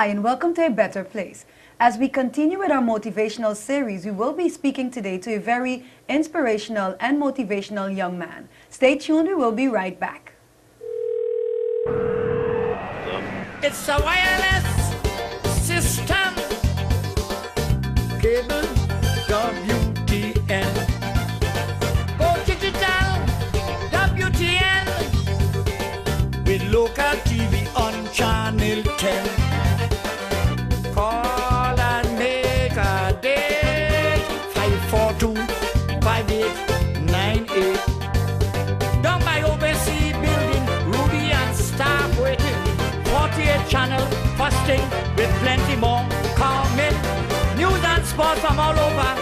Hi, and welcome to A Better Place. As we continue with our motivational series, we will be speaking today to a very inspirational and motivational young man. Stay tuned, we will be right back. It's a wireless system. Cable WTN. Go digital WTN. With local TV on channel 10. Call and make a date. 542-5898. Down by overseas building, Ruby and staff waiting. 48 channel, fasting with plenty more coming. News and sports from all over.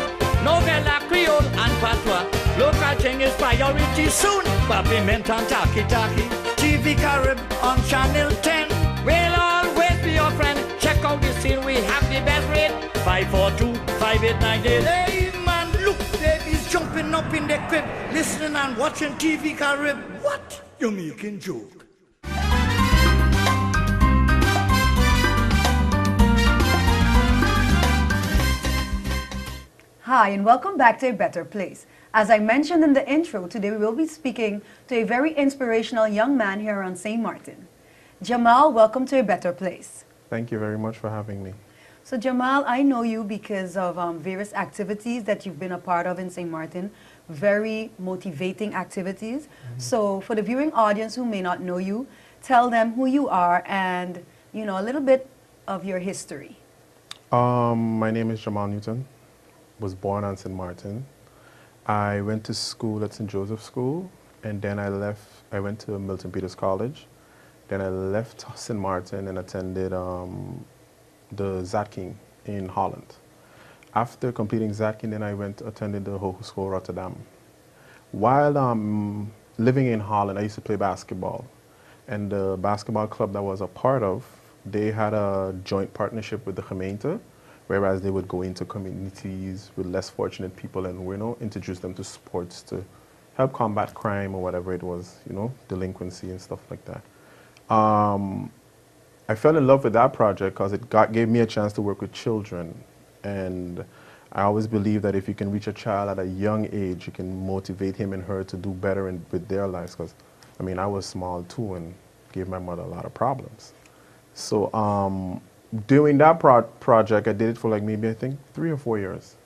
Novella, Creole and Patois. Local thing is priority soon. Pavement and Taki-Taki. TV Carib on channel 10. We'll always be your friend. Check out the scene, we have the best rate. 542-5898. Hey man, look, baby's jumping up in the crib, listening and watching TV Carib. What? You're making joke. Hi, and welcome back to A Better Place. As I mentioned in the intro, today we will be speaking to a very inspirational young man here on St. Martin. Jamal, welcome to A Better Place. Thank you very much for having me. So Jamal, I know you because of various activities that you've been a part of in St. Martin, very motivating activities. So for the viewing audience who may not know you, tell them who you are and, you know, a little bit of your history. My name is Jamal Newton, was born on St. Martin. I went to school at St. Joseph's School, and then I went to Milton Peters College. Then I left St. Martin and attended the Zatking in Holland. After completing Zatking, then I attended the Hogeschool Rotterdam. While living in Holland, I used to play basketball. And the basketball club that I was a part of, they had a joint partnership with the gemeente, whereas they would go into communities with less fortunate people and, you know, introduce them to sports to help combat crime or whatever it was, you know, delinquency and stuff like that. I fell in love with that project because it gave me a chance to work with children. And I always believe that if you can reach a child at a young age, you can motivate him and her to do better with their lives. Because, I mean, I was small too and gave my mother a lot of problems. So doing that project, I did it for like maybe, I think, 3 or 4 years.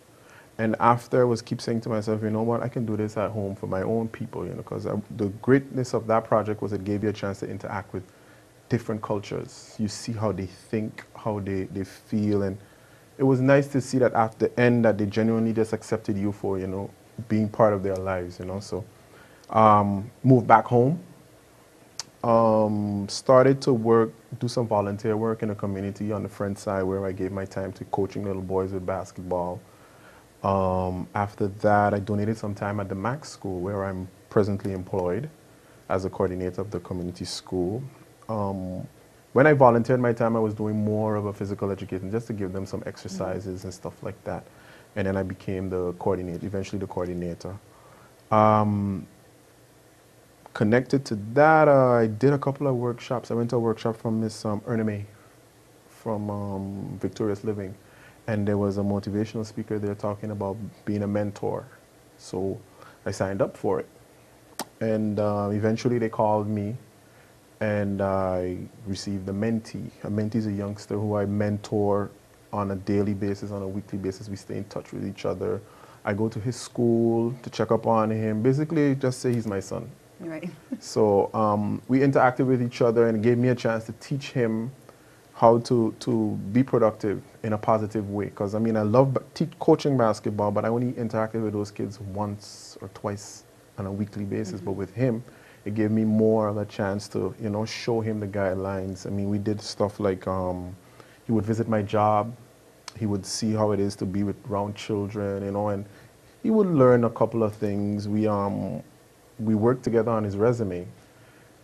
And after I was keep saying to myself, you know what, I can do this at home for my own people, you know, because the greatness of that project was it gave you a chance to interact with different cultures. You see how they think, how they feel, and it was nice to see that at the end that they genuinely just accepted you for, you know, being part of their lives, you know. So moved back home, started to do some volunteer work in the community on the French side where I gave my time to coaching little boys with basketball. After that, I donated some time at the Max School where I'm presently employed as a coordinator of the community school. When I volunteered my time, I was doing more of a physical education just to give them some exercises and stuff like that. And then I became the coordinator, eventually the coordinator. Connected to that, I did a couple of workshops. I went to a workshop from Miss Erna May from Victorious Living. And there was a motivational speaker there talking about being a mentor. So I signed up for it. And eventually they called me and I received a mentee. A mentee is a youngster who I mentor on a daily basis, on a weekly basis. We stay in touch with each other. I go to his school to check up on him. Basically, just say he's my son. Right. So we interacted with each other and it gave me a chance to teach him how to be productive in a positive way. Because, I mean, I love coaching basketball, but I only interacted with those kids once or twice on a weekly basis. But with him, it gave me more of a chance to, you know, show him the guidelines. I mean, we did stuff like he would visit my job. He would see how it is to be around children, you know, and he would learn a couple of things. We worked together on his resume.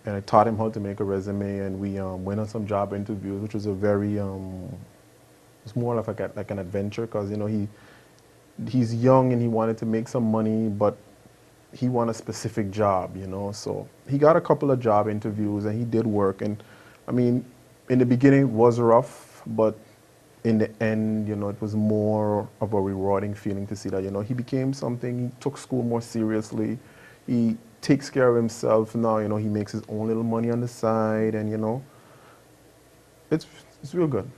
And I taught him how to make a resume, and we went on some job interviews, which was a very, it's more of like an adventure, because, you know, he's young and he wanted to make some money, but he wanted a specific job, you know. So he got a couple of job interviews and he did work. And I mean, in the beginning it was rough. but in the end, you know, it was more of a rewarding feeling to see that, you know, he became something. He took school more seriously. He takes care of himself now. You know, he makes his own little money on the side, and you know, it's real good.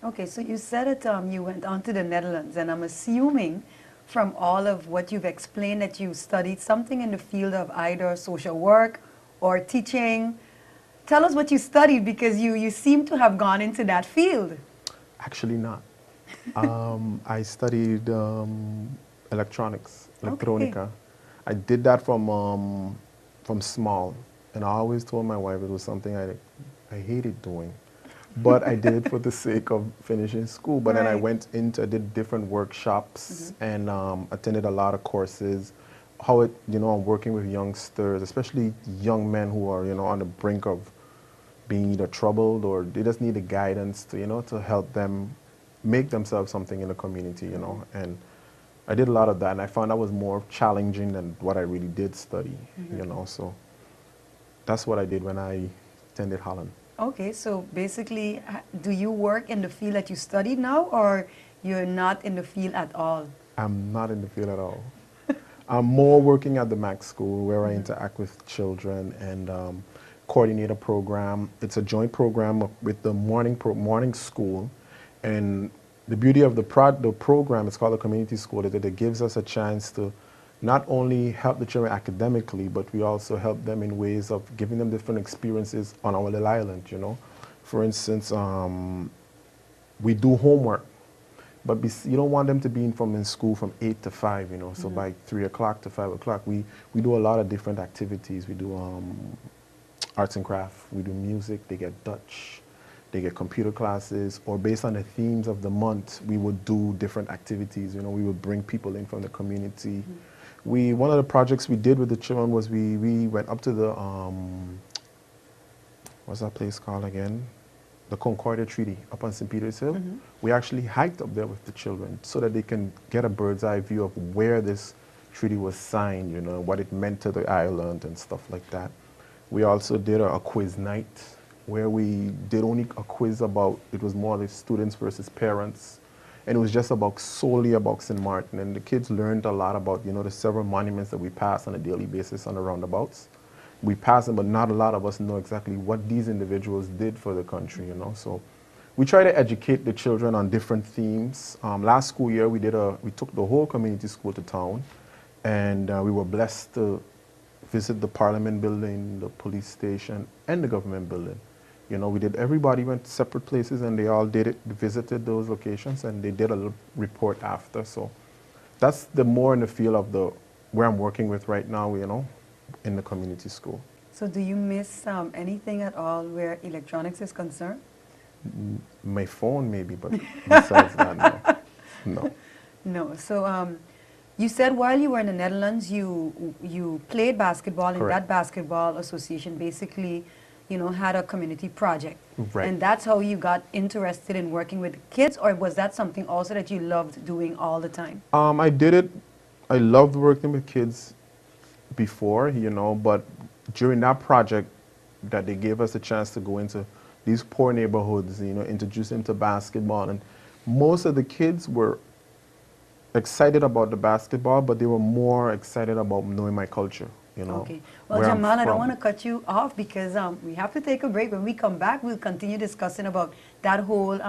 Okay, so you said it, you went on to the Netherlands, and I'm assuming from all of what you've explained that you studied something in the field of either social work or teaching. Tell us what you studied, because you seem to have gone into that field. Actually not. I studied electronics, electronica. Okay. I did that from small, and I always told my wife it was something I hated doing, but I did it for the sake of finishing school. But then I went into, did different workshops and attended a lot of courses. How it, you know, I'm working with youngsters, especially young men who are, you know, on the brink of being either troubled or they just need the guidance to, you know, to help them make themselves something in the community, you know. And I did a lot of that, and I found that was more challenging than what I really did study, you know. So that's what I did when I attended Holland. Okay, so basically, do you work in the field that you studied now, or you're not in the field at all? I'm not in the field at all. I'm more working at the Max School, where I interact with children and coordinate a program. It's a joint program with the morning school, and the beauty of the program, it's called a community school, is that it gives us a chance to not only help the children academically, but we also help them in ways of giving them different experiences on our little island, you know. For instance, we do homework, but you don't want them to be in school from 8 to 5, you know. So by 3 o'clock to 5 o'clock, we do a lot of different activities. We do arts and craft, we do music, they get Dutch, they get computer classes, or based on the themes of the month, we would do different activities. You know, we would bring people in from the community. One of the projects we did with the children was we went up to the, what's that place called again? The Concordia Treaty up on St. Peter's Hill. We actually hiked up there with the children so that they can get a bird's eye view of where this treaty was signed, you know, what it meant to the island and stuff like that. We also did a quiz night where we did only a quiz about, it was more like students versus parents. And it was just solely about St. Martin. And the kids learned a lot about, you know, the several monuments that we pass on a daily basis on the roundabouts. We pass them, but not a lot of us know exactly what these individuals did for the country, you know. So we try to educate the children on different themes. Last school year, we took the whole community school to town, and we were blessed to visit the Parliament building, the police station, and the government building. You know, everybody went to separate places, and they all visited those locations, and they did a little report after. So that's more in the field of where I'm working with right now, you know, in the community school. So do you miss anything at all where electronics is concerned? My phone maybe, but besides that, no. No. No. So you said while you were in the Netherlands, you played basketball. Correct. And that basketball association basically, you know, had a community project. Right. And that's how you got interested in working with kids, or was that something also that you loved doing all the time? I did it. I loved working with kids before, you know, but during that project that they gave us a chance to go into these poor neighborhoods, you know, introduce them to basketball, and most of the kids were excited about the basketball, but they were more excited about knowing my culture, you know. Okay. Well, where Jamal, I don't from. want to cut you off because we have to take a break. When we come back, we'll continue discussing about that whole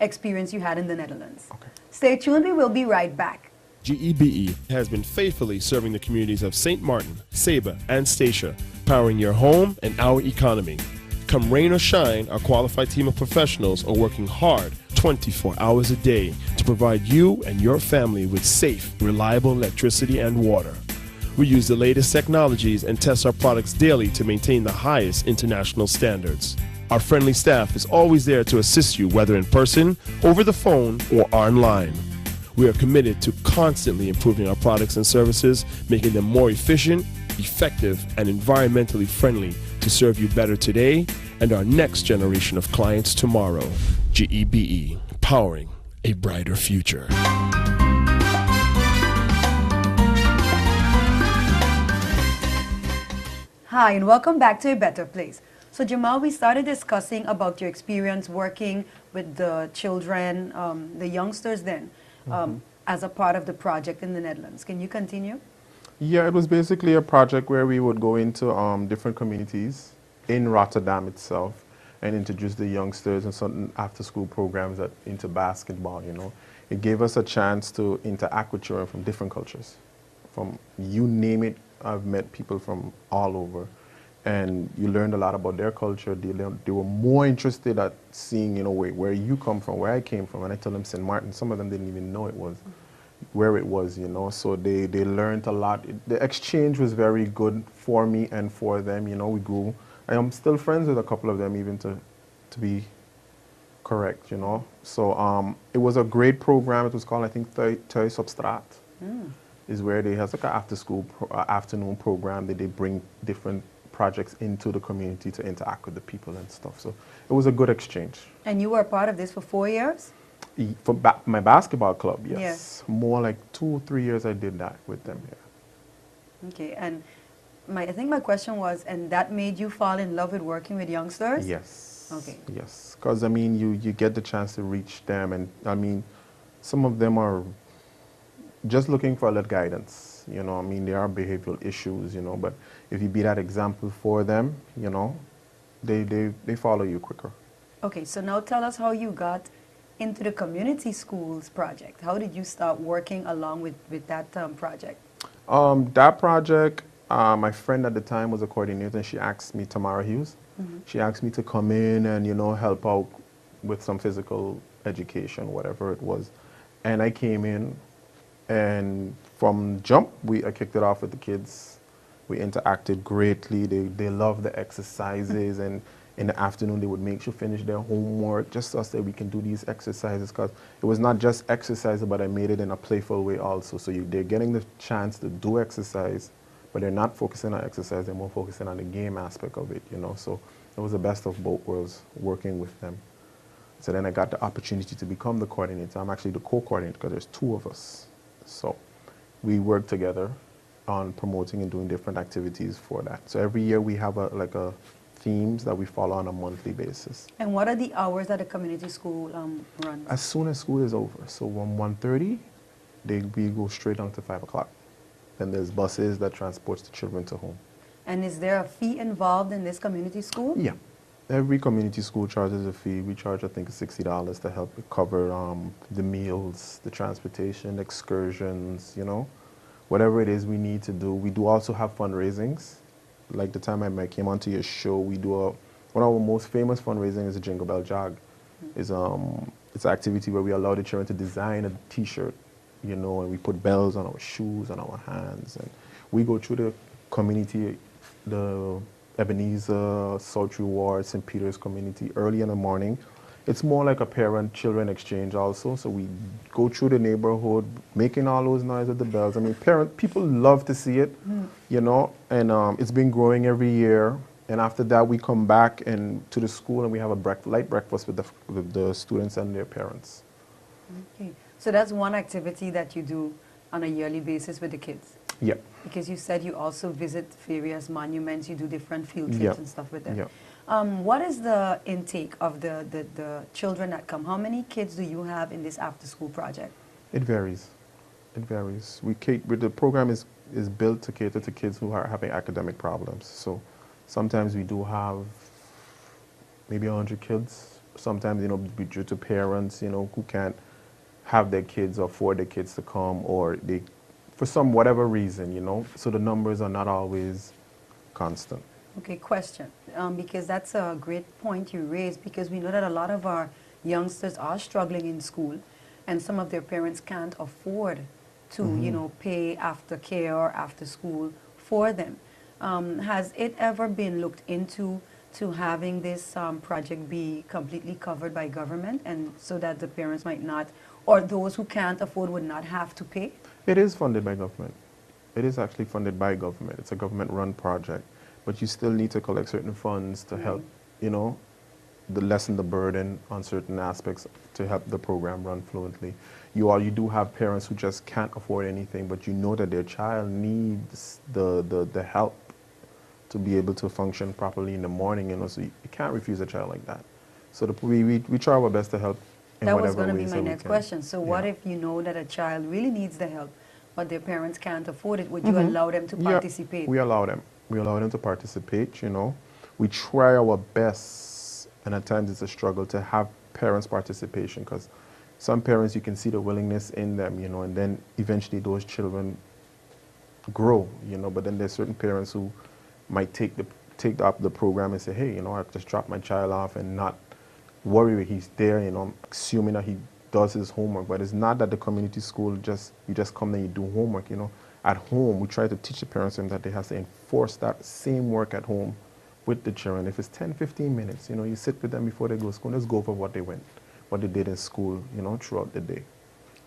experience you had in the Netherlands. Okay. Stay tuned. We will be right back. GEBE has been faithfully serving the communities of St. Martin, Saba, and Statia, powering your home and our economy. Come rain or shine, our qualified team of professionals are working hard 24 hours a day to provide you and your family with safe, reliable electricity and water. We use the latest technologies and test our products daily to maintain the highest international standards. Our friendly staff is always there to assist you, whether in person, over the phone, or online. We are committed to constantly improving our products and services, making them more efficient, effective, and environmentally friendly to serve you better today and our next generation of clients tomorrow. GEBE, powering a brighter future. Hi, and welcome back to A Better Place. So Jamal, we started discussing about your experience working with the children, the youngsters then, as a part of the project in the Netherlands. Can you continue? Yeah, it was basically a project where we would go into different communities in Rotterdam itself and introduce the youngsters and certain after-school programs into basketball, you know. It gave us a chance to interact with children from different cultures. From you name it, I've met people from all over. And you learned a lot about their culture. They were more interested at seeing, you know, where you come from, where I came from. And I told them St. Martin. Some of them didn't even know it was where it was, you know. So they learned a lot. The exchange was very good for me and for them, you know. We grew. I am still friends with a couple of them, even to be correct, you know. So it was a great program. It was called, I think, Thuis op Straat. Is where they have like an after-school afternoon program that they bring different projects into the community to interact with the people and stuff. So it was a good exchange. And you were a part of this for 4 years? For my basketball club, yes. More like 2 or 3 years I did that with them, yeah. Okay, and I think my question was, and that made you fall in love with working with youngsters? Yes. Okay. Yes, because I mean, you get the chance to reach them, and I mean, some of them are just looking for a little guidance, you know. I mean, there are behavioral issues, you know, but if you be that example for them, you know, they follow you quicker. Okay, so now tell us how you got into the community schools project. How did you start working along with that project? That project, my friend at the time was a coordinator, and she asked me, Tamara Hughes, she asked me to come in and, you know, help out with some physical education, whatever it was. And I came in, and from jump, I kicked it off with the kids. We interacted greatly. They loved the exercises, and in the afternoon they would make sure finish their homework just so that we can do these exercises, because it was not just exercise, but I made it in a playful way also. So they're getting the chance to do exercise, but they're not focusing on exercise, they're more focusing on the game aspect of it, you know. So it was the best of both worlds working with them. So then I got the opportunity to become the coordinator. I'm actually the co-coordinator because there's 2 of us. So we work together on promoting and doing different activities for that. So every year we have a themes that we follow on a monthly basis. And what are the hours that a community school runs? As soon as school is over. So from 1:30, we go straight down to 5 o'clock. Then there's buses that transports the children to home. And is there a fee involved in this community school? Yeah. Every community school charges a fee. We charge, I think, $60 to help cover the meals, the transportation, excursions, you know. Whatever it is we need to do. We do also have fundraisings. Like the time I came onto your show, we do one of our most famous fundraising is a Jingle Bell Jog. It's an activity where we allow the children to design a T-shirt, you know, and we put bells on our shoes, on our hands, and we go through the community, the Ebenezer, Sultry Ward, St. Peter's community early in the morning. It's more like a parent-children exchange also. So we go through the neighborhood, making all those noises with the bells. I mean, people love to see it, you know, and it's been growing every year. And after that, we come back to the school and we have a light breakfast with the students and their parents. Okay, so that's one activity that you do on a yearly basis with the kids? Yeah. Because you said you also visit various monuments, you do different field trips and stuff with them. Yeah. What is the intake of the children that come? How many kids do you have in this after-school project? It varies. It varies. The program is built to cater to kids who are having academic problems. So sometimes we do have maybe 100 kids. Sometimes, you know, due to parents, you know, who can't have their kids or afford their kids to come, or for whatever reason, you know. So the numbers are not always constant. Okay, question, because that's a great point you raised, because we know that a lot of our youngsters are struggling in school, and some of their parents can't afford to, you know, pay after care or after school for them. Has it ever been looked into to having this project be completely covered by government, and so that the parents might not, or those who can't afford would not have to pay? It is funded by government. It is actually funded by government. It's a government-run project. But you still need to collect certain funds to help, you know, lessen the burden on certain aspects to help the program run fluently. You do have parents who just can't afford anything, but you know that their child needs the help to be able to function properly in the morning, you know, so you can't refuse a child like that. So we try our best to help in That was whatever going to be ways my that we next can. question. So what Yeah. if you know that a child really needs the help, but their parents can't afford it? Would you allow them to Yeah, participate? we allow them. We allow them to participate, you know. We try our best, and at times it's a struggle to have parents' participation, because some parents, you can see the willingness in them, you know, and then eventually those children grow, you know. But then there's certain parents who might take up the program and say, hey, you know, I just dropped my child off and not worry that he's there, you know, assuming that he does his homework. But it's not that the community school you just come there, you do homework, you know. At home, we try to teach the parents that they have to enforce that same work at home with the children. If it's 10, 15 minutes, you know, you sit with them before they go to school, let's go over what they did in school, you know, throughout the day.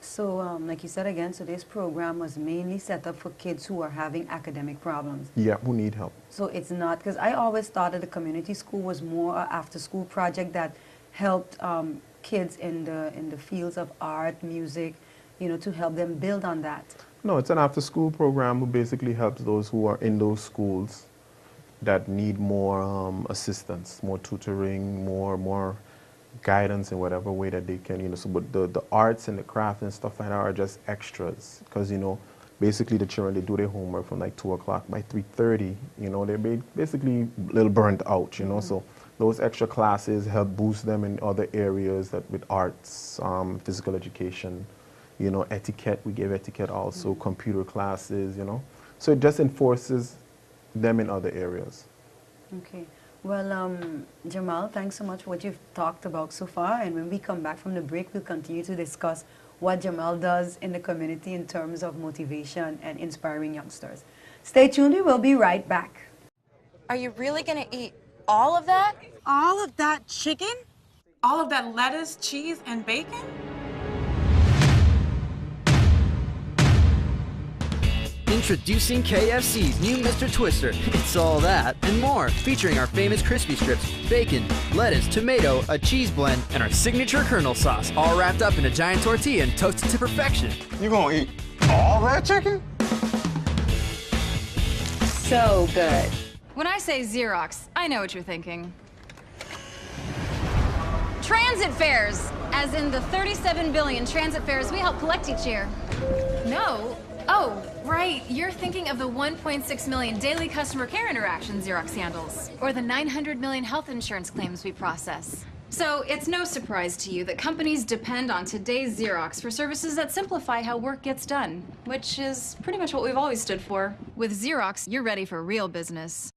So like you said again, so this program was mainly set up for kids who are having academic problems. Yeah, who need help. So it's not, because I always thought that the community school was more an after-school project that helped kids in the fields of art, music, you know, to help them build on that. No, it's an after-school program who basically helps those who are in those schools that need more assistance, more tutoring, more guidance in whatever way that they can, you know. So, but the arts and the craft and stuff like that are just extras, because, you know, basically the children, they do their homework from like 2 o'clock. By 3:30, you know, they're basically a little burnt out, you know. So those extra classes help boost them in other areas, that with arts, physical education, you know, etiquette. We give etiquette also, computer classes, you know. So it just enforces them in other areas. Okay. Well, Jamal, thanks so much for what you've talked about so far. And when we come back from the break, we'll continue to discuss what Jamal does in the community in terms of motivation and inspiring youngsters. Stay tuned. We will be right back. Are you really gonna eat all of that? All of that chicken? All of that lettuce, cheese, and bacon? Introducing KFC's new Mr. Twister. It's all that and more, featuring our famous crispy strips, bacon, lettuce, tomato, a cheese blend, and our signature Colonel sauce, all wrapped up in a giant tortilla and toasted to perfection. You gonna eat all that chicken? So good. When I say Xerox, I know what you're thinking. Transit fares, as in the 37 billion transit fares we help collect each year. No. Oh, right. You're thinking of the 1.6 million daily customer care interactions Xerox handles, or the 900 million health insurance claims we process. So it's no surprise to you that companies depend on today's Xerox for services that simplify how work gets done, which is pretty much what we've always stood for. With Xerox, you're ready for real business.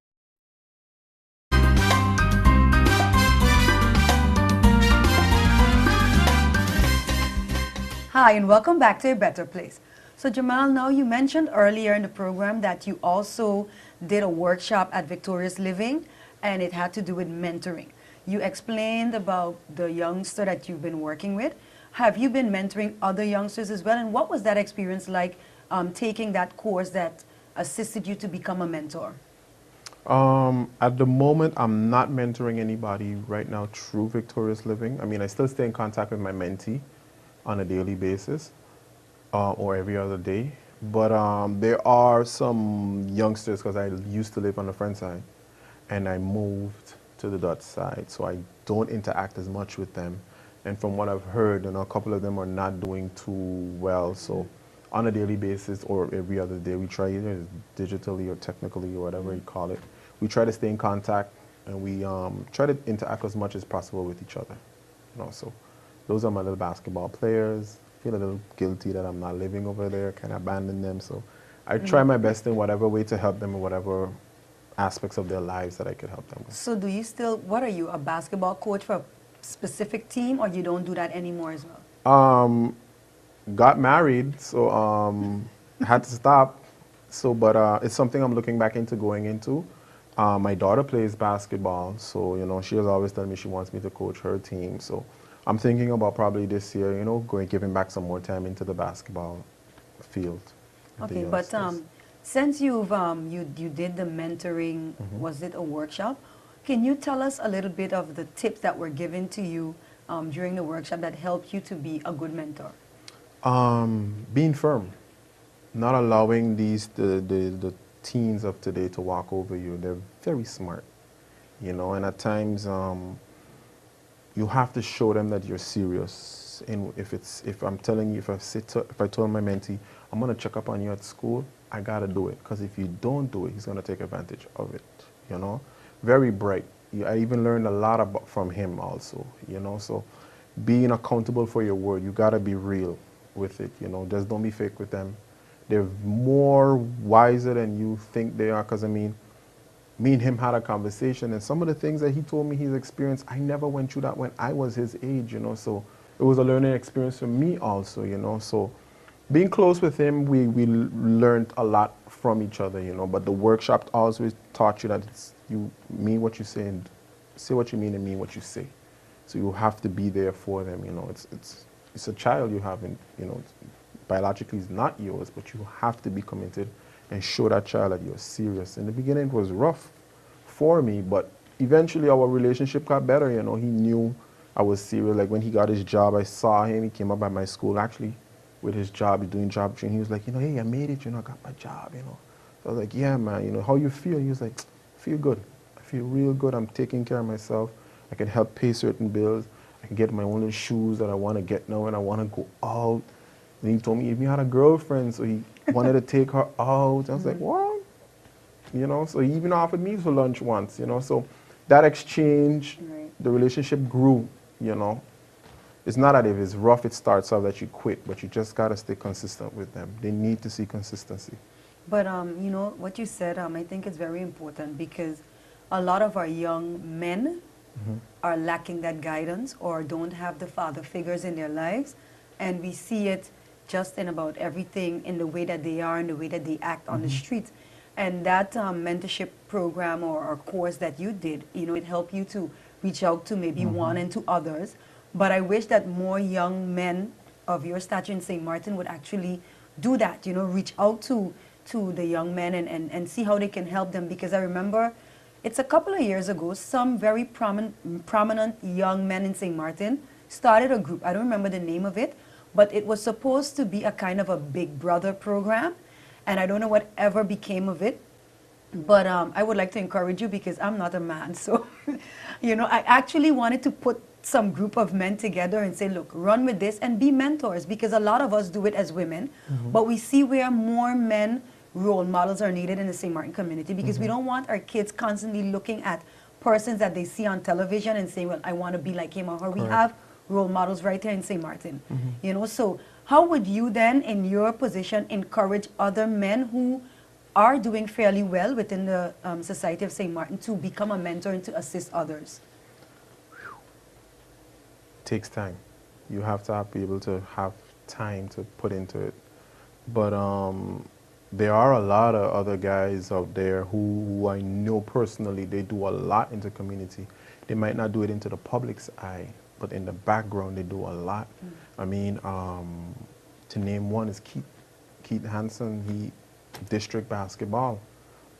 Hi, and welcome back to A Better Place. So Jamal, now you mentioned earlier in the program that you also did a workshop at Victorious Living, and it had to do with mentoring. You explained about the youngster that you've been working with. Have you been mentoring other youngsters as well? And what was that experience like, taking that course that assisted you to become a mentor? At the moment, I'm not mentoring anybody right now through Victorious Living. I mean, I still stay in contact with my mentee on a daily basis, or every other day. But there are some youngsters, because I used to live on the front side, and I moved to the Dutch side, so I don't interact as much with them. And from what I've heard, you know, a couple of them are not doing too well. So on a daily basis or every other day, we try, either digitally or technically or whatever you call it, we try to stay in contact, and we try to interact as much as possible with each other. You know, so those are my little basketball players. Feel a little guilty that I'm not living over there, kind of abandon them. So I try my best in whatever way to help them in whatever aspects of their lives that I could help them with. So do you still, what are you, a basketball coach for a specific team, or you don't do that anymore as well? Got married, so had to stop. So, but it's something I'm looking back into going into. My daughter plays basketball, so, you know, she has always told me she wants me to coach her team. So I'm thinking about probably this year, you know, giving back some more time into the basketball field. Okay, but since you've you did the mentoring, was it a workshop? Can you tell us a little bit of the tips that were given to you during the workshop that helped you to be a good mentor? Being firm, not allowing the teens of today to walk over you. They're very smart, you know, and at times you have to show them that you're serious. And if I'm telling you, if I told my mentee, I'm gonna check up on you at school, I gotta do it. Because if you don't do it, he's gonna take advantage of it. You know, very bright. I even learned a lot from him also. You know, so being accountable for your word, you gotta be real with it. You know, just don't be fake with them. They're more wiser than you think they are. Because I mean, me and him had a conversation, and some of the things that he told me he's experienced, I never went through that when I was his age, you know, so it was a learning experience for me also, you know, so being close with him, we learned a lot from each other, you know, but the workshop always taught you that you mean what you say and say what you mean and mean what you say. So you have to be there for them, you know, it's a child you have, and, you know, biologically it's not yours, but you have to be committed and show that child that you're serious. In the beginning, it was rough for me, but eventually our relationship got better, you know. He knew I was serious. Like when he got his job, I saw him. He came up at my school, actually, with his job, he's doing job training. He was like, you know, hey, I made it, you know, I got my job, you know. So I was like, yeah, man, you know, how you feel? He was like, I feel good. I feel real good. I'm taking care of myself. I can help pay certain bills. I can get my own little shoes that I want to get now and I want to go out. And he told me if he had a girlfriend, so he wanted to take her out. I was like, what? You know, so he even offered me for lunch once, you know. So that exchange, the relationship grew, you know. It's not that if it's rough, it starts off that you quit, but you just got to stay consistent with them. They need to see consistency. But, you know, what you said, I think is very important because a lot of our young men are lacking that guidance or don't have the father figures in their lives. And we see it just in about everything, in the way that they are, in the way that they act on the streets. And that mentorship program or course that you did, you know, it helped you to reach out to maybe one and to others. But I wish that more young men of your stature in St. Martin would actually do that, you know, reach out to the young men and see how they can help them. Because I remember it's a couple of years ago, some very prominent young men in St. Martin started a group. I don't remember the name of it, but it was supposed to be a kind of a Big Brother program, and I don't know whatever became of it, but I would like to encourage you because I'm not a man, so, you know, I actually wanted to put some group of men together and say, look, run with this and be mentors, because a lot of us do it as women, but we see where more men role models are needed in the St. Martin community, because we don't want our kids constantly looking at persons that they see on television and saying, well, I want to be like him or her. We have role models right here in St. Martin, you know. So how would you then, in your position, encourage other men who are doing fairly well within the Society of St. Martin to become a mentor and to assist others? Takes time. You have to be able to have time to put into it. But there are a lot of other guys out there who I know personally, they do a lot into community. They might not do it into the public's eye, but in the background, they do a lot. I mean, to name one is Keith Hansen. He district basketball.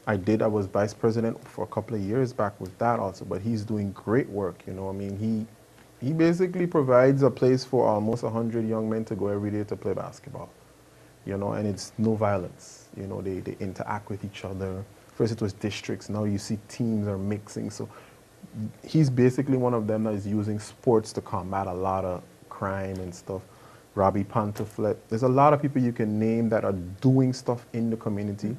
I was vice president for a couple of years back with that also, but he's doing great work, you know. I mean, he basically provides a place for almost 100 young men to go every day to play basketball, you know, and it's no violence. You know, they interact with each other. First it was districts, now you see teams are mixing. So he's basically one of them that is using sports to combat a lot of crime and stuff. Robbie Pantoflet. There's a lot of people you can name that are doing stuff in the community.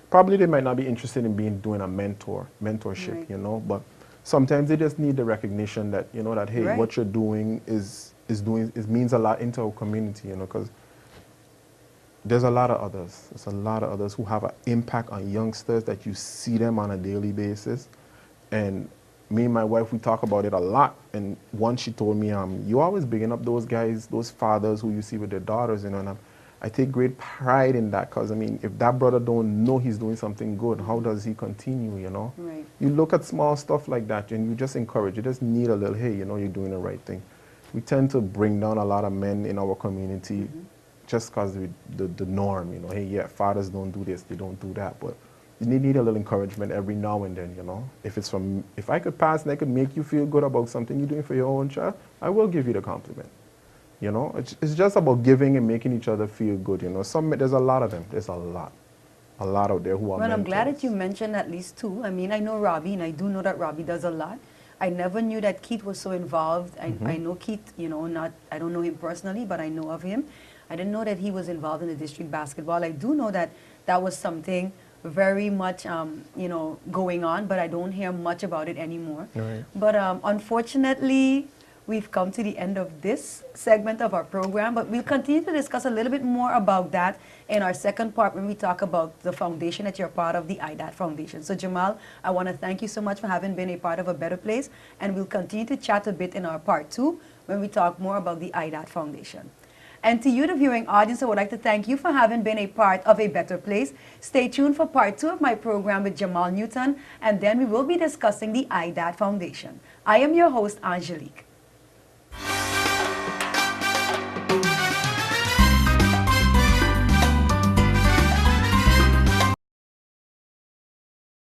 Probably they might not be interested in doing a mentorship, you know, but sometimes they just need the recognition that, you know, that, hey, what you're doing means a lot into our community, you know, because there's a lot of others. There's a lot of others who have an impact on youngsters that you see them on a daily basis. And me and my wife, we talk about it a lot. And once she told me, you always bigging up those guys, those fathers who you see with their daughters, you know, and I take great pride in that, because, I mean, if that brother don't know he's doing something good, how does he continue, you know? You look at small stuff like that and you just encourage. You just need a little, hey, you know, you're doing the right thing. We tend to bring down a lot of men in our community just because the norm, you know, hey, yeah, fathers don't do this, they don't do that, but you need a little encouragement every now and then, you know. If I could pass and I could make you feel good about something you're doing for your own child, I will give you the compliment. You know, it's just about giving and making each other feel good, you know. There's a lot of them. There's a lot out there who are mentors. I'm glad that you mentioned at least two. I mean, I know Robbie, and I do know that Robbie does a lot. I never knew that Keith was so involved. I know Keith, you know, I don't know him personally, but I know of him. I didn't know that he was involved in the district basketball. I do know that that was something very much, you know, going on, but I don't hear much about it anymore. Right. But unfortunately, we've come to the end of this segment of our program, but we'll continue to discuss a little bit more about that in our second part when we talk about the foundation that you're part of, the IDAT Foundation. So Jamal, I want to thank you so much for having been a part of A Better Place, and we'll continue to chat a bit in our part 2 when we talk more about the IDAT Foundation. And to you, the viewing audience, I would like to thank you for having been a part of A Better Place. Stay tuned for part 2 of my program with Jamal Newton, and then we will be discussing the IDAT Foundation. I am your host, Angelique.